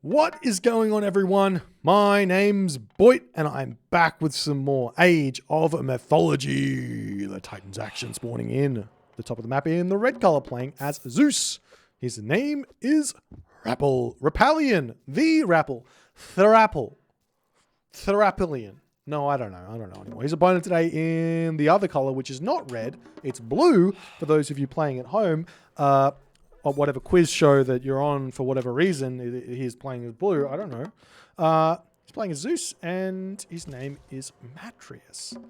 What is going on, everyone? My name's Boit, and I'm back with some more Age of Mythology. The Titans action spawning in the top of the map in the red color, playing as Zeus. His name is Rapl. Rapalian. The Rapl. Therapilian. No, I don't know anymore. His opponent today in the other color, which is not red. It's blue, for those of you playing at home. Or whatever quiz show that you're on for whatever reason, he's playing as blue. I don't know. He's playing as Zeus, and his name is Matreiuss.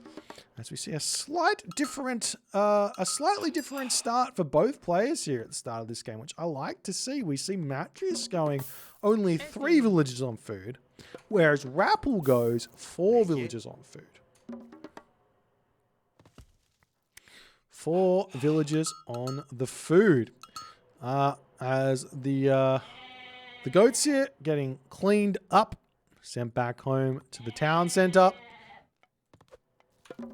As we see a slightly different start for both players here at the start of this game, which I like to see. We see Matreiuss going only 3 villages on food, whereas Rapl goes 4 villages on food. 4 villages on the food. As the goats here getting cleaned up, sent back home to the town center. And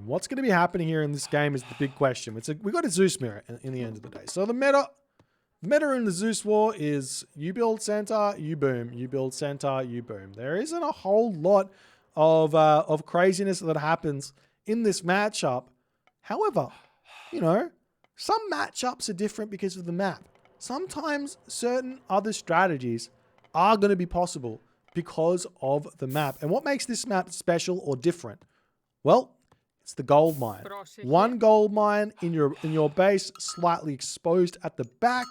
what's going to be happening here in this game is the big question. We've got a Zeus mirror in the end of the day. So the meta in the Zeus war is you build Centaur, you boom. You build Centaur, you boom. There isn't a whole lot of craziness that happens in this matchup. However, you know, some matchups are different because of the map. Sometimes certain other strategies are going to be possible because of the map. And what makes this map special or different? Well, it's the gold mine. 1 gold mine in your base, slightly exposed at the back.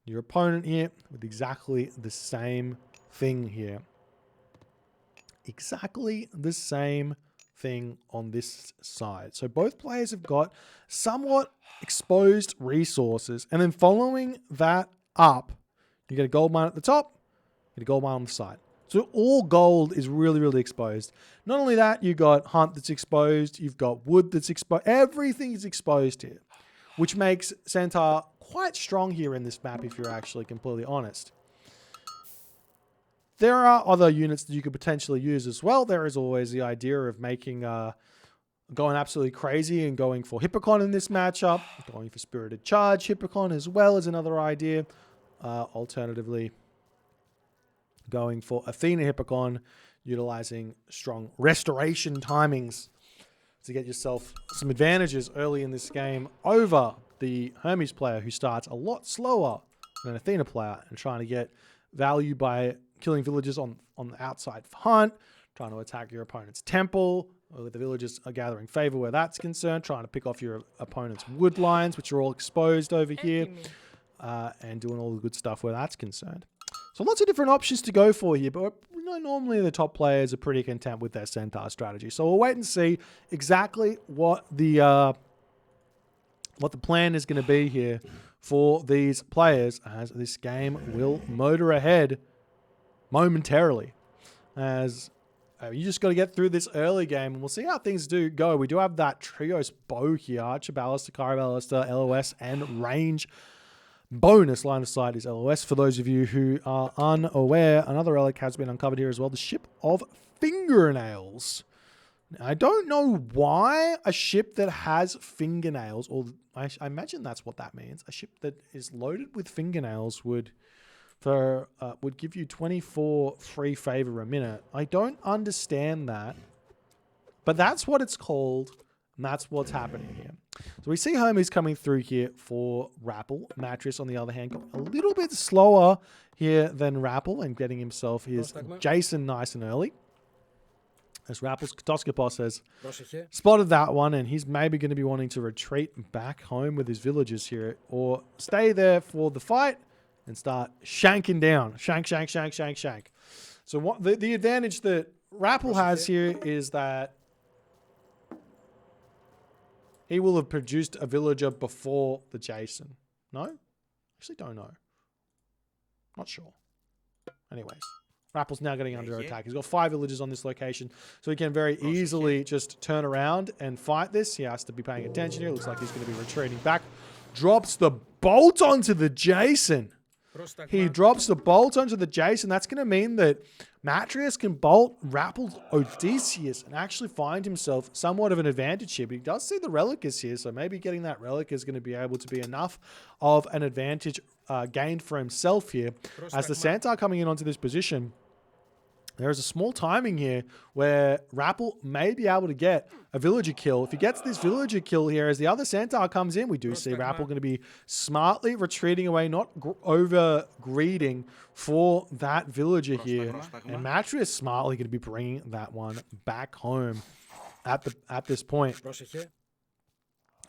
Your opponent here with exactly the same thing here. Exactly the same thing on this side. So both players have got somewhat exposed resources, and then following that up, you get a gold mine at the top, you get a gold mine on the side. So all gold is really, really exposed. Not only that, you got hunt that's exposed, you've got wood that's exposed, everything is exposed here, which makes Centaur quite strong here in this map if you're actually completely honest. There are other units that you could potentially use as well. There is always the idea of making going absolutely crazy and going for Hippikon in this matchup. Going for Spirited Charge Hippikon as well as another idea. Alternatively, going for Athena Hippikon, utilizing strong restoration timings to get yourself some advantages early in this game over the Hermes player, who starts a lot slower than an Athena player and trying to get value by killing villagers on the outside for hunt, trying to attack your opponent's temple, or the villagers are gathering favor where that's concerned, trying to pick off your opponent's wood lines, which are all exposed over here, and doing all the good stuff where that's concerned. So lots of different options to go for here, but you know, normally the top players are pretty content with their Centaur strategy. So we'll wait and see exactly what the plan is going to be here for these players, as this game will motor ahead momentarily. As you just got to get through this early game, and we'll see how things do go. We do have that Trios bow here, Archer Ballista, Kyra Ballista, LOS, and range bonus. Line of sight is LOS. For those of you who are unaware, another relic has been uncovered here as well, the Ship of Fingernails. Now, I don't know why a ship that has fingernails, or I imagine that's what that means. A ship that is loaded with fingernails would give you 24 free favor a minute. I don't understand that, but that's what it's called, and that's what's happening here. So we see Hermes coming through here for Rapl. Matreiuss, on the other hand, got a little bit slower here than Rapl and getting himself his Jason nice and early. As Rapl's Katoskopos has spotted that one, and he's maybe going to be wanting to retreat back home with his villagers here, or stay there for the fight and start shanking down. Shank. So what the advantage that Rapl has here is that he will have produced a villager before the Jason. No? Actually don't know. Not sure. Anyways, Rapl's now getting under attack. He's got 5 villagers on this location, so he can very easily just turn around and fight this. He has to be paying attention here. Looks like he's going to be retreating back. Drops the bolt onto the Jason. He drops the bolt onto the Jason. That's going to mean that Matreiuss can bolt Rapl Odysseus and actually find himself somewhat of an advantage here. But he does see the Relicus here, so maybe getting that Relic is going to be able to be enough of an advantage gained for himself here. As the Centaur coming in onto this position, there is a small timing here where Rapl may be able to get a villager kill. If he gets this villager kill here, as the other Centaur comes in, we do see Rapl going to be smartly retreating away, not over-greeding for that villager here. And Matreiuss smartly going to be bringing that one back home at this point.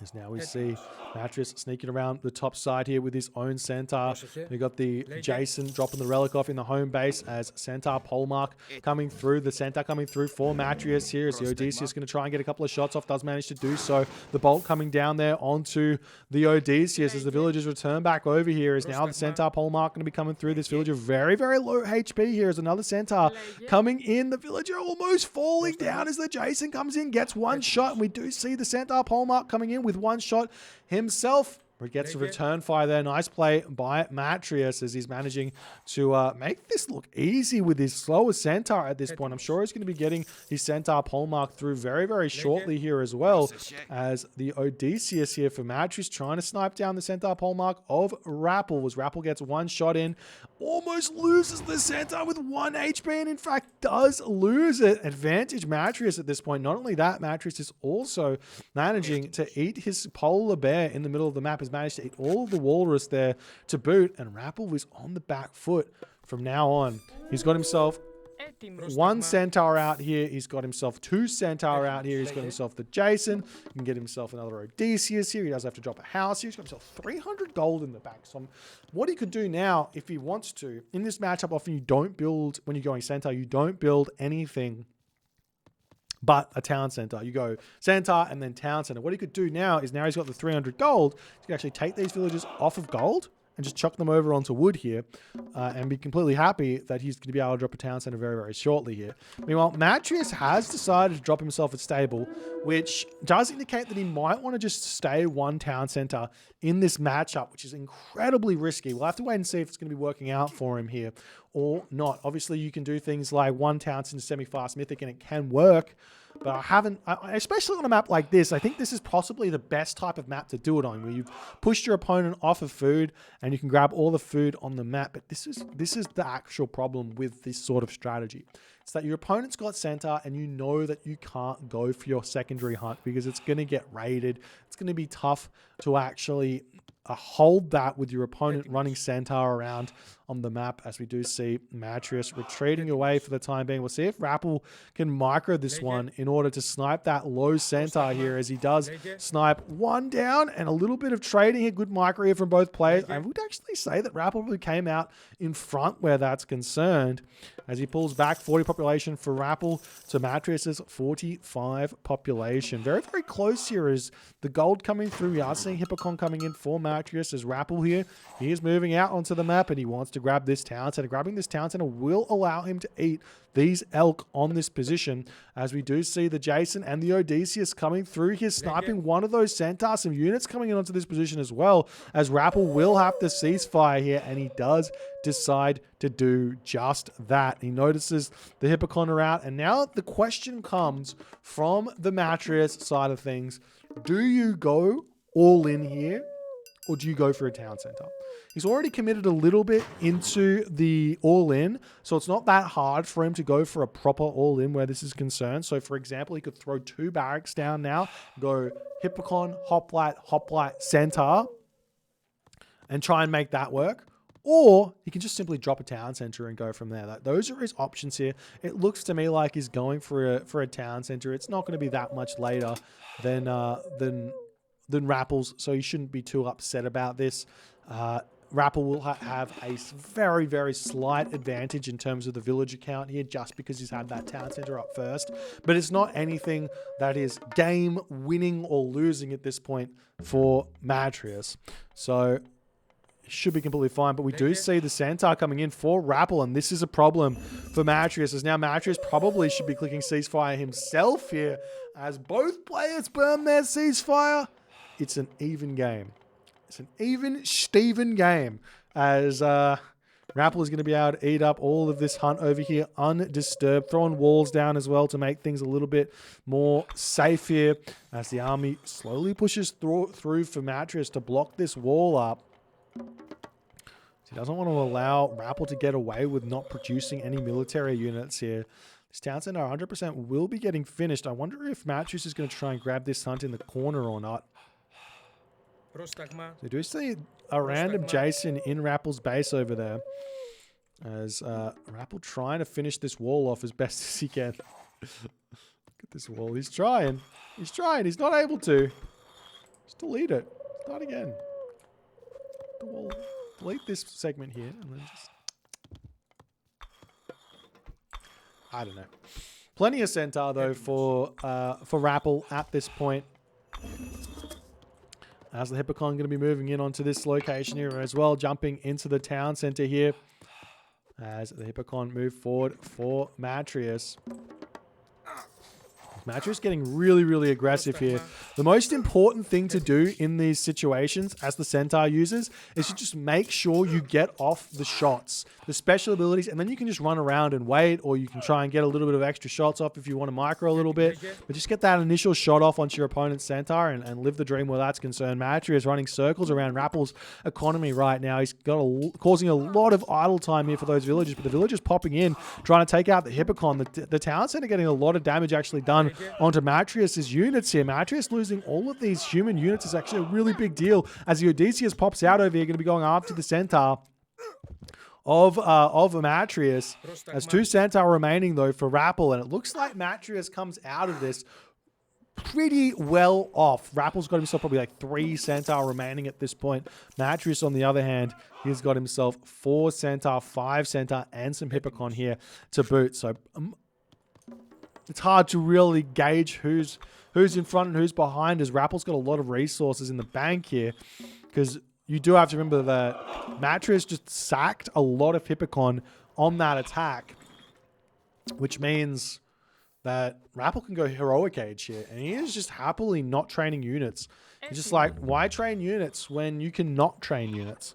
As now we see Matreiuss sneaking around the top side here with his own Centaur. We got the Jason dropping the relic off in the home base as Centaur polemark coming through. The Centaur coming through for Matreiuss here. As the Odysseus going to try and get a couple of shots off. Does manage to do so. The bolt coming down there onto the Odysseus as the villagers return back over here. Is now the Centaur polemark going to be coming through. This villager very, very low HP here. As another Centaur coming in. The villager almost falling down as the Jason comes in. Gets one shot. And we do see the Centaur polemark coming in with one shot himself. He gets a return fire there. Nice play by Matreiuss as he's managing to make this look easy with his slower Centaur at this point. I'm sure he's going to be getting his Centaur polemark through very, very shortly here as well, as the Odysseus here for Matreiuss trying to snipe down the Centaur polemark of Rapl. As Rapl gets one shot in, almost loses the Centaur with 1 HP, and in fact does lose it. Advantage Matreiuss at this point. Not only that, Matreiuss is also managing to eat his polar bear in the middle of the map. Has managed to eat all of the walrus there to boot, and Rapl was on the back foot from now on. He's got himself one Centaur out here. He's got himself 2 Centaur out here. He's got himself the Jason. He can get himself another Odysseus here. He does have to drop a house here. He's got himself 300 gold in the bank. So what he could do now, if he wants to, in this matchup, often you don't build, when you're going Centaur, you don't build anything but a town center. You go Centaur and then town center. What he could do now is, now he's got the 300 gold, he can actually take these villages off of gold and just chuck them over onto wood here and be completely happy that he's going to be able to drop a town center very, very shortly here. Meanwhile, Matreiuss has decided to drop himself a stable, which does indicate that he might want to just stay one town center in this matchup, which is incredibly risky. We'll have to wait and see if it's going to be working out for him here or not. Obviously, you can do things like one town center semi-fast mythic and it can work, but I haven't, especially on a map like this, I think this is possibly the best type of map to do it on, where you've pushed your opponent off of food and you can grab all the food on the map. But this is the actual problem with this sort of strategy. It's that your opponent's got Centaur and you know that you can't go for your secondary hunt because it's going to get raided. It's going to be tough to actually hold that with your opponent running Centaur around on the map, as we do see Matreiuss retreating away for the time being. We'll see if Rapl can micro this one in order to snipe that low Centaur here, as he does snipe one down, and a little bit of trading here. Good micro here from both players. I would actually say that Rapl probably came out in front where that's concerned, as he pulls back 40 population for Rapl to Matreiuss's 45 population. Very, very close here is the gold coming through. We are seeing Hippikon coming in for Matreiuss as Rapl here. He is moving out onto the map and he wants to grab this town center. Grabbing this town center will allow him to eat these elk on this position, as we do see the Jason and the Odysseus coming through here, sniping one of those Centaurs. Some units coming in onto this position as well, as Rapl will have to ceasefire here, and he does decide to do just that. He notices the Hippikon are out, and now the question comes from the Matreiuss side of things. Do you go all in here, or do you go for a town center? He's already committed a little bit into the all-in, so it's not that hard for him to go for a proper all-in where this is concerned. So, for example, he could throw 2 barracks down now, go Hippikon, Hoplite, Centaur, and try and make that work. Or he can just simply drop a town center and go from there. Those are his options here. It looks to me like he's going for a town center. It's not going to be that much later than Rapl's, so you shouldn't be too upset about this. Rapl will have a very, very slight advantage in terms of the villager count here, just because he's had that town center up first. But it's not anything that is game winning or losing at this point for Matreiuss. So it should be completely fine. But we do see the Centaur coming in for Rapl, and this is a problem for Matreiuss, as now Matreiuss probably should be clicking ceasefire himself here, as both players burn their ceasefire. It's an even game. It's an even Steven game, as Rapl is going to be able to eat up all of this hunt over here undisturbed, throwing walls down as well to make things a little bit more safe here as the army slowly pushes through for Matreiuss to block this wall up. He doesn't want to allow Rapl to get away with not producing any military units here. This town center 100% will be getting finished. I wonder if Matreiuss is going to try and grab this hunt in the corner or not. So do we see a random Jason in Rapl's base over there? As Rapl trying to finish this wall off as best as he can. Look at this wall. He's trying. He's trying. He's not able to. Just delete it. Start again. The wall. Delete this segment here and then just... I don't know. Plenty of Centaur though for Rapl at this point. As the Hippikon going to be moving in onto this location here as well, jumping into the town center here. As the Hippikon move forward for Matreiuss. Matreiuss getting really, really aggressive here. The most important thing to do in these situations as the Centaur users is to just make sure you get off the shots, the special abilities, and then you can just run around and wait, or you can try and get a little bit of extra shots off if you want to micro a little bit. But just get that initial shot off onto your opponent's Centaur and live the dream where that's concerned. Matreiuss running circles around Rapl's economy right now. He's causing a lot of idle time here for those villagers, but the villagers popping in, trying to take out the Hippikon. The town center getting a lot of damage actually done onto Matreiuss' units here. Matreiuss losing all of these human units is actually a really big deal as the Odysseus pops out over here, going to be going after the Centaur of Matreiuss. There's 2 Centaur remaining though for Rapl, and it looks like Matreiuss comes out of this pretty well off. Rapl's got himself probably like 3 Centaur remaining at this point. Matreiuss, on the other hand, he's got himself 4 Centaur, 5 Centaur, and some Hippikon here to boot. So it's hard to really gauge who's in front and who's behind, as Rapl's got a lot of resources in the bank here, because you do have to remember that Matreiuss just sacked a lot of Hippikon on that attack, which means that Rapl can go heroic age here, and he is just happily not training units. He's just like, why train units when you can not train units?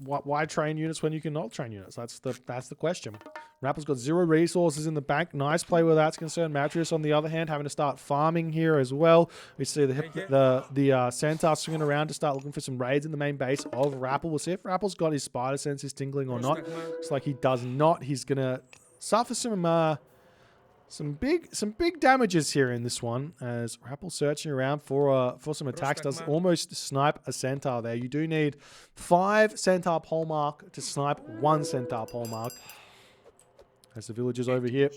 Why train units when you can not train units? That's the question. Rapl's got 0 resources in the bank. Nice play where that's concerned. Matreiuss, on the other hand, having to start farming here as well. We see the Centaur swinging around to start looking for some raids in the main base of Rapl. We'll see if Rapl's got his spider senses tingling or not. Looks like he does not. He's gonna suffer some big damages here in this one, as Rapl searching around for some attacks. Does almost snipe a Centaur there. You do need 5 Centaur polemark to snipe 1 Centaur polemark. As the villagers over here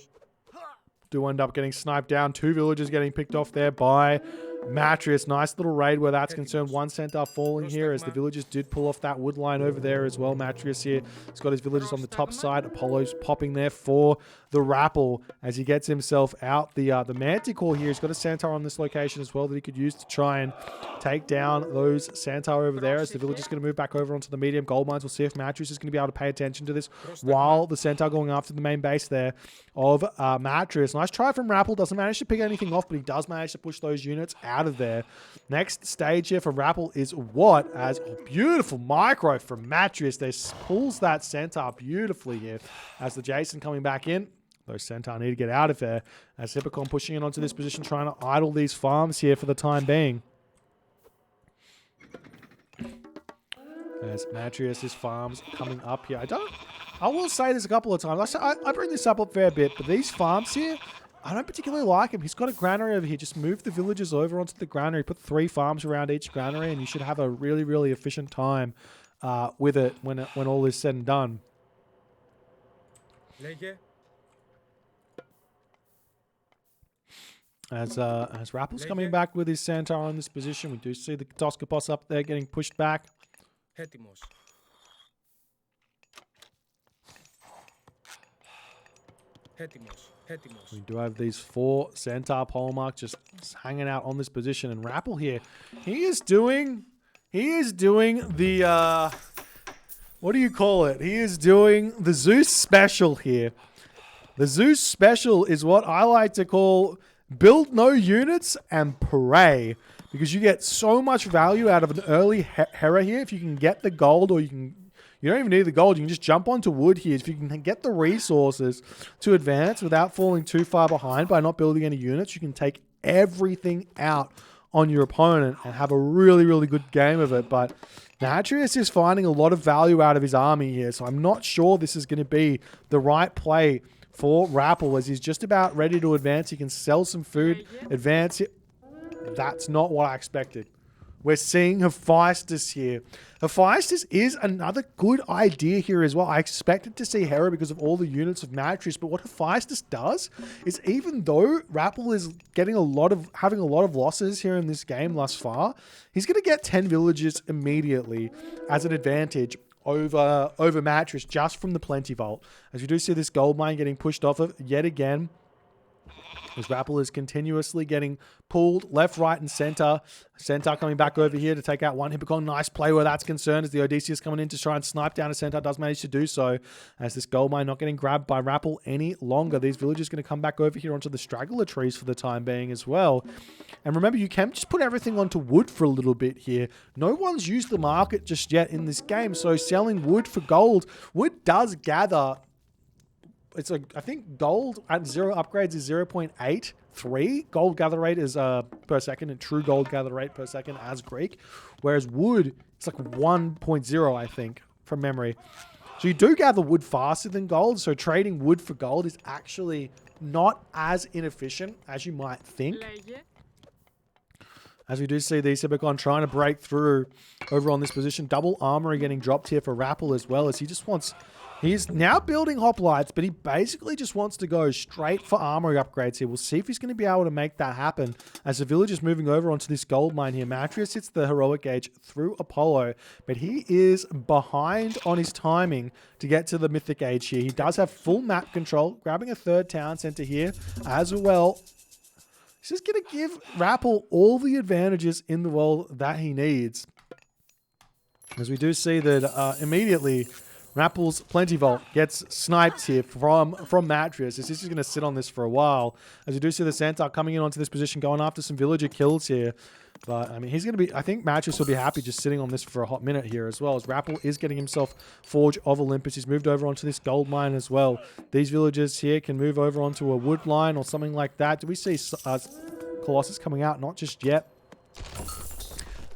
do end up getting sniped down. 2 villagers getting picked off there by Matreiuss. Nice little raid where that's concerned. 1 Centaur falling here, as the villagers did pull off that wood line over there as well. Matreiuss here has got his villagers on the top side. Apollo's popping there for the Rapl as he gets himself out. The Manticore here, he's got a Centaur on this location as well that he could use to try and take down those Centaur over there, as the villagers going to move back over onto the medium gold mines. We'll see if Matreiuss is going to be able to pay attention to this while the Centaur going after the main base there of Matreiuss. Nice try from Rapl. Doesn't manage to pick anything off, but he does manage to push those units out of there. Next stage here for Rapl is what? As beautiful micro from Matreiuss. They pulls that Centaur beautifully here, as the Jason coming back in. Those Centaur need to get out of there, as Hippikon pushing in onto this position, trying to idle these farms here for the time being. As Matreiuss' farms coming up here. I will say this a couple of times. I bring this up a fair bit, but these farms here, I don't particularly like him. He's got a granary over here. Just move the villagers over onto the granary. Put 3 farms around each granary, and you should have a really, really efficient time with it when all is said and done. As Rapl's coming back with his Centaur in this position, we do see the Toskopos up there getting pushed back. We do have these 4 Centaur polemark just hanging out on this position, and Rapl here, he is doing the what do you call it? He is doing the Zeus special here. The Zeus special is what I like to call build no units and pray, because you get so much value out of an early Hera here. If you can get the gold, or you don't even need the gold. You can just jump onto wood here. If you can get the resources to advance without falling too far behind by not building any units, you can take everything out on your opponent and have a really, really good game of it. But Matreiuss is finding a lot of value out of his army here, so I'm not sure this is going to be the right play for Rapl, as he's just about ready to advance. He can sell some food, advance it. That's not what I expected. We're seeing Hephaestus here. Hephaestus is another good idea here as well. I expected to see Hera because of all the units of Matreiuss, but what Hephaestus does is, even though Rapl is having a lot of losses here in this game thus far, he's going to get 10 villages immediately as an advantage over Matreiuss just from the Plenty Vault. As you do see this gold mine getting pushed off of yet again, as Rapl is continuously getting pulled left, right, and center. Centaur coming back over here to take out one Hippikon. Nice play where that's concerned, as the Odysseus coming in to try and snipe down a Centaur. Does manage to do so, as this gold mine not getting grabbed by Rapl any longer. These villagers going to come back over here onto the straggler trees for the time being as well. And remember, you can just put everything onto wood for a little bit here. No one's used the market just yet in this game, so selling wood for gold. Wood does gather... It's like, I think gold at 0 upgrades is 0.83. Gold gather rate is per second, and true gold gather rate per second as Greek. Whereas wood, it's like 1.0, I think, from memory. So you do gather wood faster than gold. So trading wood for gold is actually not as inefficient as you might think. As we do see these Hippikon trying to break through over on this position. Double armory getting dropped here for Rapl as well, as he just wants... He's now building hoplites, but he basically just wants to go straight for armory upgrades here. We'll see if he's going to be able to make that happen as the village is moving over onto this gold mine here. Matreiuss hits the heroic gauge through Apollo, but he is behind on his timing to get to the mythic age here. He does have full map control, grabbing a third town center here as well. This is going to give Rapl all the advantages in the world that he needs. As we do see that immediately... Rapl's Plenty Vault gets sniped here from Matreiuss. This is going to sit on this for a while. As you do see the Centaur coming in onto this position, going after some villager kills here. But, I mean, he's going to be... I think Matreiuss will be happy just sitting on this for a hot minute here as well, as Rapl is getting himself Forge of Olympus. He's moved over onto this gold mine as well. These villagers here can move over onto a wood line or something like that. Do we see Colossus coming out? Not just yet.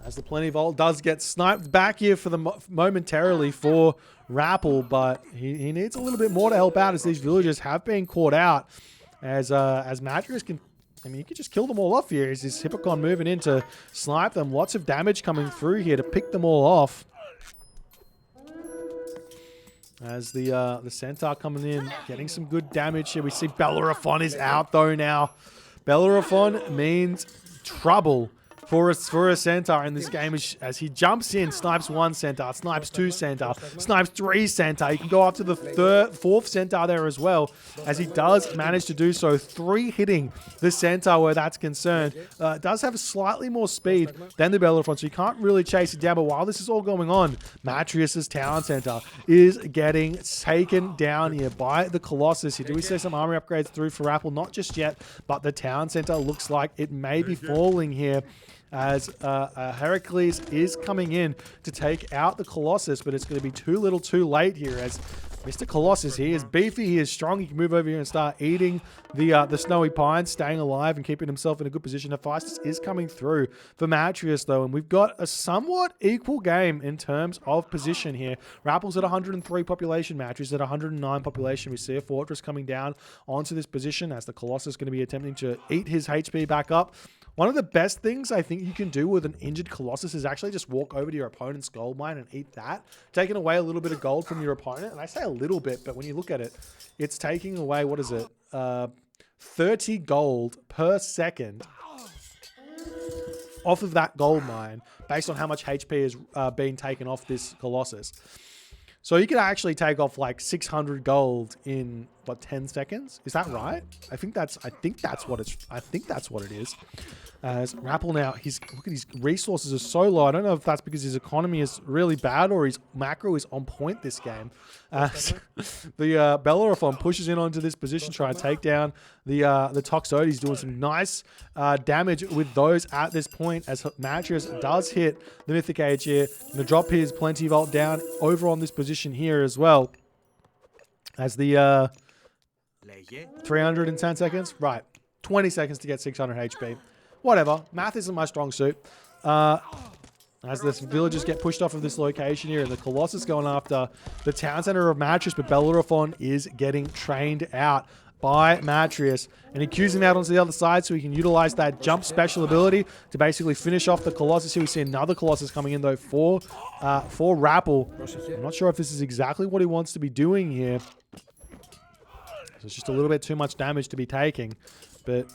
As the Plenty Vault does get sniped back here for the momentarily for Rapl, but he needs a little bit more to help out, as these villagers have been caught out. As Matreiuss can... I mean, you could just kill them all off here. Is this Hippikon moving in to snipe them? Lots of damage coming through here to pick them all off. As the Centaur coming in, getting some good damage here. We see Bellerophon is out though now. Bellerophon means trouble for a Centaur in this game, as he jumps in, snipes one Centaur, snipes two Centaur, snipes three Centaur. He can go up to the fourth Centaur there as well, as he does manage to do so. 3 hitting the Centaur where that's concerned. Does have slightly more speed than the Bellerophon, so you can't really chase it down. But while this is all going on, Matreiuss's Town Center is getting taken down here by the Colossus. Here do we see some armory upgrades through for Rapl? Not just yet, but the Town Center looks like it may be falling here, as Heracles is coming in to take out the Colossus, but it's going to be too little too late here, as Mr. Colossus, he is beefy, he is strong, he can move over here and start eating the snowy pines, staying alive and keeping himself in a good position. Hephaestus is coming through for Matreiuss though, and we've got a somewhat equal game in terms of position here. Rapl's at 103 population, Matreiuss at 109 population. We see a fortress coming down onto this position, as the Colossus is going to be attempting to eat his HP back up. One of the best things I think you can do with an injured Colossus is actually just walk over to your opponent's gold mine and eat that, taking away a little bit of gold from your opponent. And I say a little bit, but when you look at it, it's taking away, what is it? 30 gold per second off of that gold mine, based on how much HP is being taken off this Colossus. So you could actually take off like 600 gold in what, 10 seconds? Is that right? I think that's what it is. As Rapl now, look at his resources are so low. I don't know if that's because his economy is really bad or his macro is on point this game. As the Bellerophon pushes in onto this position, trying to take down the Toxotes. He's doing some nice damage with those at this point, as Matreiuss does hit the Mythic Age here. Gonna drop his Plenty Vault down over on this position here as well. As the 310 seconds, right? 20 seconds to get 600 HP. Whatever. Math isn't my strong suit. As the villagers get pushed off of this location here, and the Colossus going after the town center of Matreiuss, but Bellerophon is getting trained out by Matreiuss, and he cues him out onto the other side so he can utilize that jump special ability to basically finish off the Colossus here. We see another Colossus coming in though for Rapl. I'm not sure if this is exactly what he wants to be doing here. So it's just a little bit too much damage to be taking, but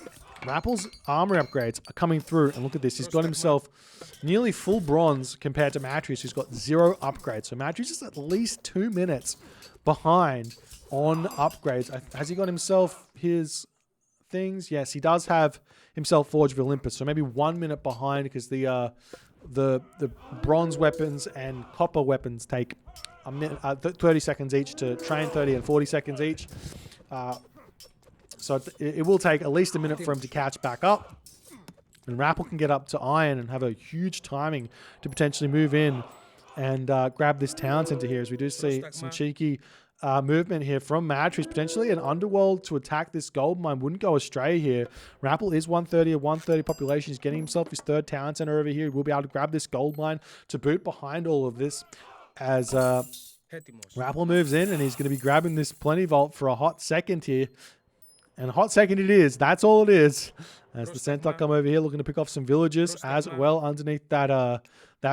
Rapl's armor upgrades are coming through, and look at this. He's got himself nearly full bronze compared to Matreiuss, who's got 0 upgrades. So Matreiuss is at least 2 minutes behind on upgrades. Has he got himself his things? Yes, he does have himself Forge of Olympus. So maybe 1 minute behind, because the bronze weapons and copper weapons take a minute, 30 seconds each to train, 30 and 40 seconds each. So it will take at least a minute for him to catch back up. And Rapl can get up to iron and have a huge timing to potentially move in and grab this town center here, as we do see some cheeky movement here from Matreiuss. Potentially an underworld to attack this gold mine wouldn't go astray here. Rapl is 130, a 130 population. He's getting himself his 3rd town center over here. He will be able to grab this gold mine to boot behind all of this, as Rapl moves in, and he's going to be grabbing this Plenty Vault for a hot second here. And a hot second it is. That's all it is. As the Centaur come over here looking to pick off some villagers as well underneath that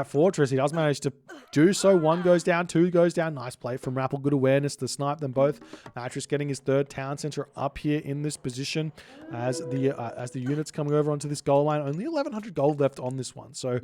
fortress. He does manage to do so. 1 goes down, 2 goes down. Nice play from Rapl. Good awareness to snipe them both. Matreiuss getting his 3rd town center up here in this position as the units coming over onto this gold line. Only 1,100 gold left on this one. So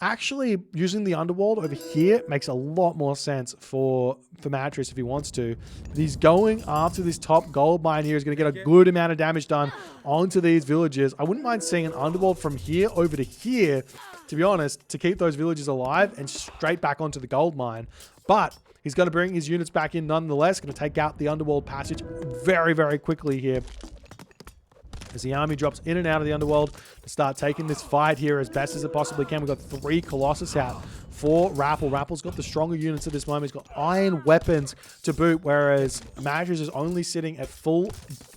actually using the underworld over here makes a lot more sense for Matreiuss if he wants to. He's going after this top gold mine here. He's going to get a good amount of damage done onto these villages. I wouldn't mind seeing an underworld from here over to here, to be honest, to keep those villages alive and straight back onto the gold mine. But he's going to bring his units back in nonetheless. Going to take out the underworld passage very, very quickly here, as the army drops in and out of the underworld to start taking this fight here as best as it possibly can. We've got 3 Colossus out for Rapl. Rapl's got the stronger units at this moment. He's got iron weapons to boot, whereas Matreiuss is only sitting at full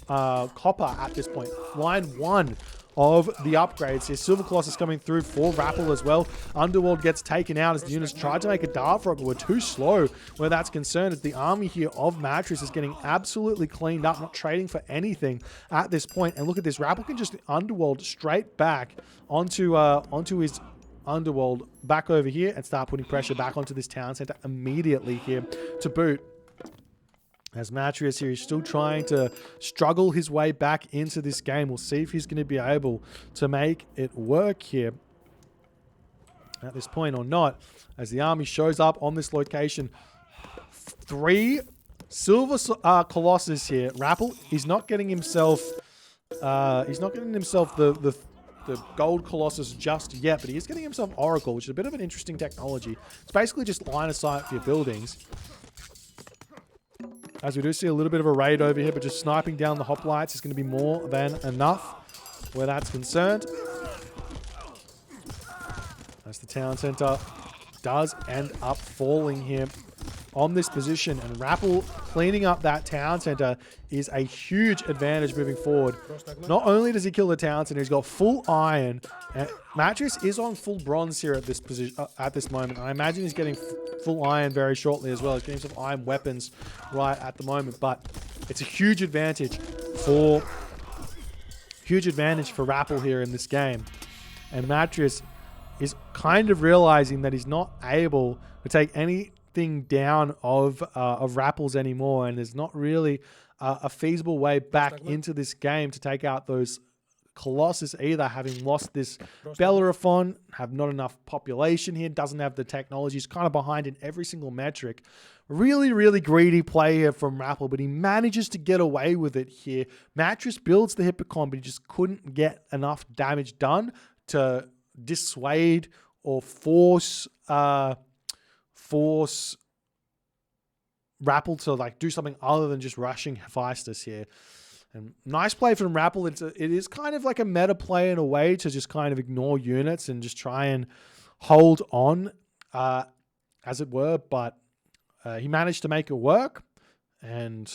copper at this point. Line 1 of the upgrades. His Silver Colossus coming through for Rapl as well. Underworld gets taken out as the units tried to make a dart for it, but were too slow where that's concerned, as the army here of Matreiuss is getting absolutely cleaned up, not trading for anything at this point. And look at this. Rapl can just Underworld straight back onto his Underworld back over here and start putting pressure back onto this town center immediately here to boot. As Matreiuss here is still trying to struggle his way back into this game. We'll see if he's going to be able to make it work here at this point or not, as the army shows up on this location. 3 Silver Colossus here. Rapl, he's not getting himself the gold Colossus just yet, but he is getting himself Oracle, which is a bit of an interesting technology. It's basically just line of sight for your buildings. As we do see a little bit of a raid over here, but just sniping down the hoplites is going to be more than enough where that's concerned. As the town center does end up falling here on this position, and Rapl cleaning up that town center is a huge advantage moving forward. Not only does he kill the town center, he's got full iron. And Matreiuss is on full bronze here at this position at this moment. I imagine he's getting full iron very shortly as well. He's getting some iron weapons right at the moment, but it's a huge advantage for Rapl here in this game. And Matreiuss is kind of realizing that he's not able to take anything down of Rapl's anymore, and there's not really a feasible way back into this game to take out those Colossus either, having lost this Bellerophon, have not enough population here, doesn't have the technology, he's kind of behind in every single metric. Really, really greedy play here from Rapl, but he manages to get away with it here. Matreiuss builds the Hippikon, but he just couldn't get enough damage done to dissuade or force Rapl to like do something other than just rushing Hephaestus here. And nice play from Rapl. It is kind of like a meta play in a way to just kind of ignore units and just try and hold on, as it were. But he managed to make it work. And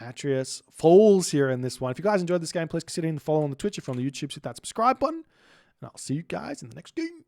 Matreiuss falls here in this one. If you guys enjoyed this game, please consider hitting the follow on the Twitch. If you're on the YouTube, hit that subscribe button. And I'll see you guys in the next game.